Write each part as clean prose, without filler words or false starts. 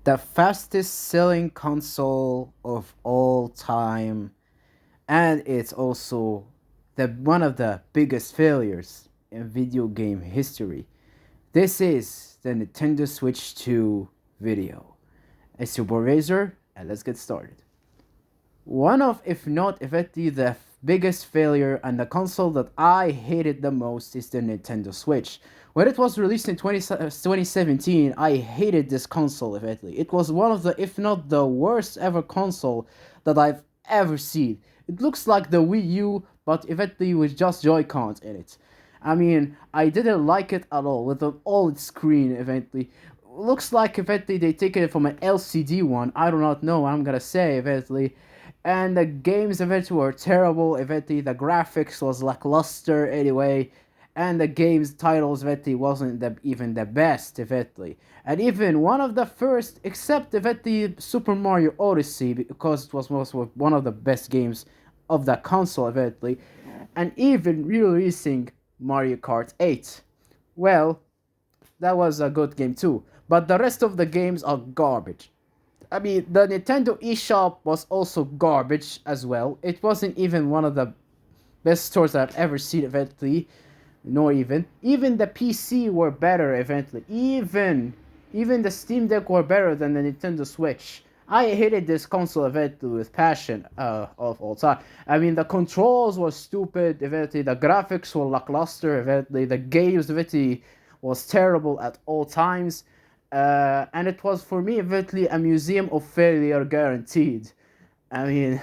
the fastest selling console of all time, and it's also the one of the biggest failures in video game history. This is the Nintendo Switch 2 video. It's your boy Razor, and let's get started. One of, if not eventually the biggest failure and the console that I hated the most is the Nintendo Switch. When it was released in 2017, I hated this console eventually. It was one of the, if not the worst ever console that I've ever seen. It looks like the Wii U, but eventually with just Joy-Cons in it. I mean, I didn't like it at all with an OLED screen eventually. Looks like eventually they taken it from an LCD one. I do not know. I'm gonna say eventually, and the games eventually were terrible. Eventually, the graphics was lackluster anyway, and the game's titles eventually wasn't even the best eventually. And even one of the first, except eventually Super Mario Odyssey, because it was also one of the best games of the console eventually, and even releasing Mario Kart 8. Well, that was a good game too, but the rest of the games are garbage. I mean, the Nintendo eShop was also garbage as well. It wasn't even one of the best stores I've ever seen eventually. Nor even the PC were better eventually. Even the Steam Deck were better than the Nintendo Switch. I hated this console eventually with passion of all time. I mean, the controls were stupid eventually. The graphics were lackluster eventually. The games eventually was terrible at all times. And it was for me eventually a museum of failure guaranteed. I mean,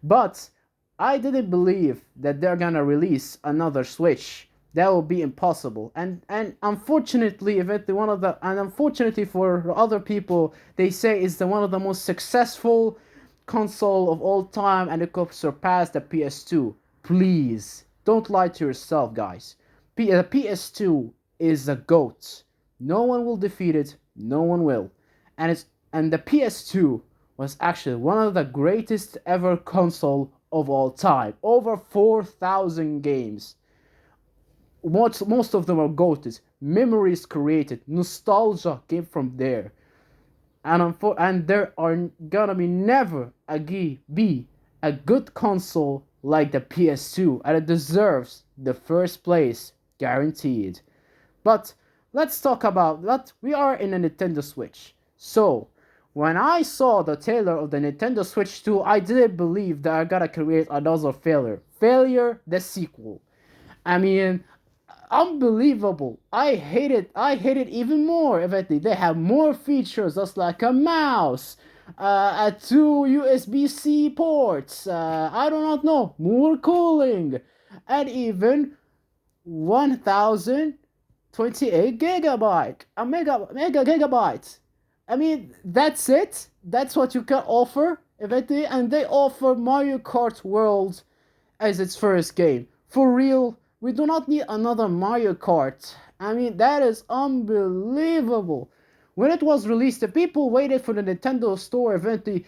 but I didn't believe that they're gonna release another Switch. That will be impossible. And unfortunately, eventually unfortunately for other people, they say it's one of the most successful console of all time, and it could surpass the PS2. Please don't lie to yourself, guys. The PS2 is a goat. No one will defeat it. No one will. And the PS2 was actually one of the greatest ever console of all time. Over 4,000 games. Most of them are goated. Memories created. Nostalgia came from there. And there are gonna be never be a good console like the PS2, and it deserves the first place guaranteed. But let's talk about that. We are in a Nintendo Switch. So, when I saw the trailer of the Nintendo Switch 2, I didn't believe that I gotta create another failure. Failure, the sequel. I mean, unbelievable. I hate it even more. Eventually, they have more features, just like a mouse, two USB-C ports. I do not know, more cooling, and even 1,028 gigabyte, a mega gigabyte. I mean, that's it. That's what you can offer eventually, and they offer Mario Kart World as its first game. For real, we do not need another Mario Kart. I mean, that is unbelievable. When it was released, the people waited for the Nintendo Store eventually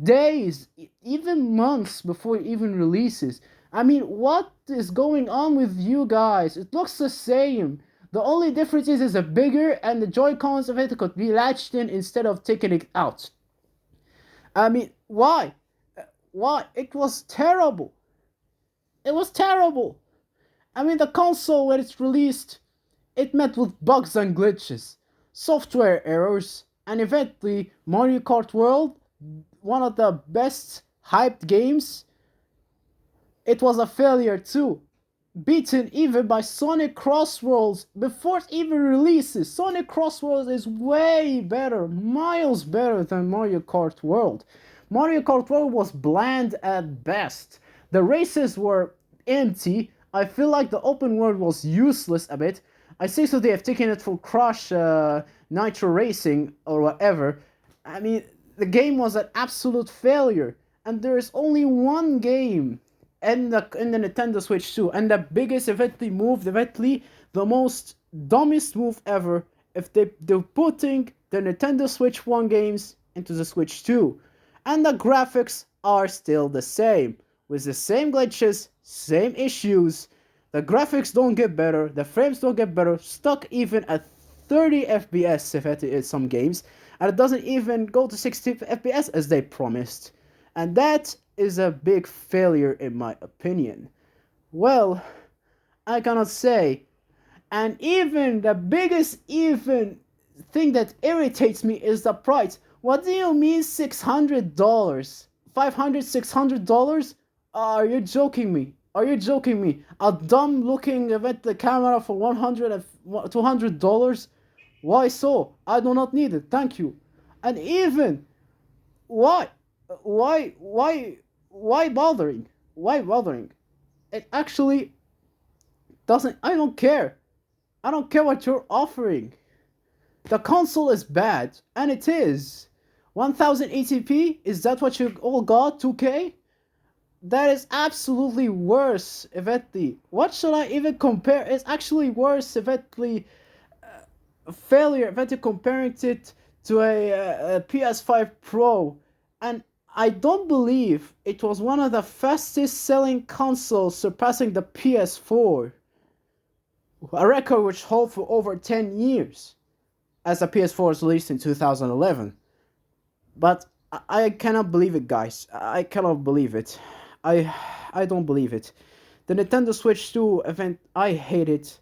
days, even months before it even releases. I mean, what is going on with you guys? It looks the same. The only difference is a bigger, and the Joy-Cons of it could be latched in instead of taking it out. I mean, why? Why? It was terrible. It was terrible. I mean, the console, when it's released, it met with bugs and glitches, software errors, and eventually Mario Kart World, one of the best hyped games, it was a failure too. Beaten even by Sonic Crossworlds before it even releases. Sonic Crossworlds is way better, miles better than Mario Kart World. Mario Kart World was bland at best. The races were empty. I feel like the open world was useless a bit. I say so they have taken it for Crush Nitro Racing or whatever. I mean, the game was an absolute failure. And there is only one game in the Nintendo Switch 2, and the biggest eventually the most dumbest move ever, if they're putting the Nintendo Switch 1 games into the Switch 2. And the graphics are still the same, with the same glitches, same issues. The graphics don't get better, the frames don't get better, stuck even at 30 FPS if it is some games. and it doesn't even go to 60 FPS as they promised. And that is a big failure in my opinion. Well, I cannot say. And even the biggest even thing that irritates me is the price. What do you mean $600? 500, $600? Are you joking me? Are you joking me? A dumb looking event the camera for $200? Why so? I do not need it. Thank you. And even why why why why bothering? Why bothering? It actually doesn't. I don't care. I don't care what you're offering. The console is bad, and it is. 1080p? Is that what you all got? 2K? That is absolutely worse, Evetli. What should I even compare? It's actually worse, Evetli. Failure, Evetli comparing it to a PS5 Pro. And I don't believe it was one of the fastest selling consoles, surpassing the PS4. A record which held for over 10 years, as the PS4 was released in 2011. But I cannot believe it, guys. I cannot believe it. I don't believe it. The Nintendo Switch 2 event, I hate it.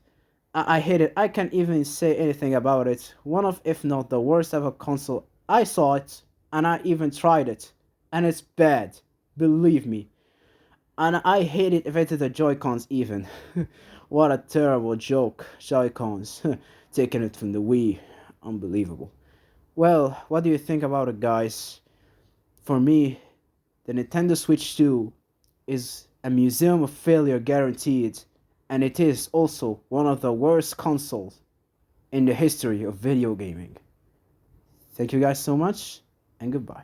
I hate it. I can't even say anything about it. One of, if not the worst ever console. I saw it, and I even tried it. And it's bad. Believe me. And I hate it if the Joy-Cons even. What a terrible joke. Joy-Cons. Taking it from the Wii. Unbelievable. Well, what do you think about it, guys? For me, the Nintendo Switch 2 is a museum of failure guaranteed, and it is also one of the worst consoles in the history of video gaming. Thank you guys so much, and goodbye.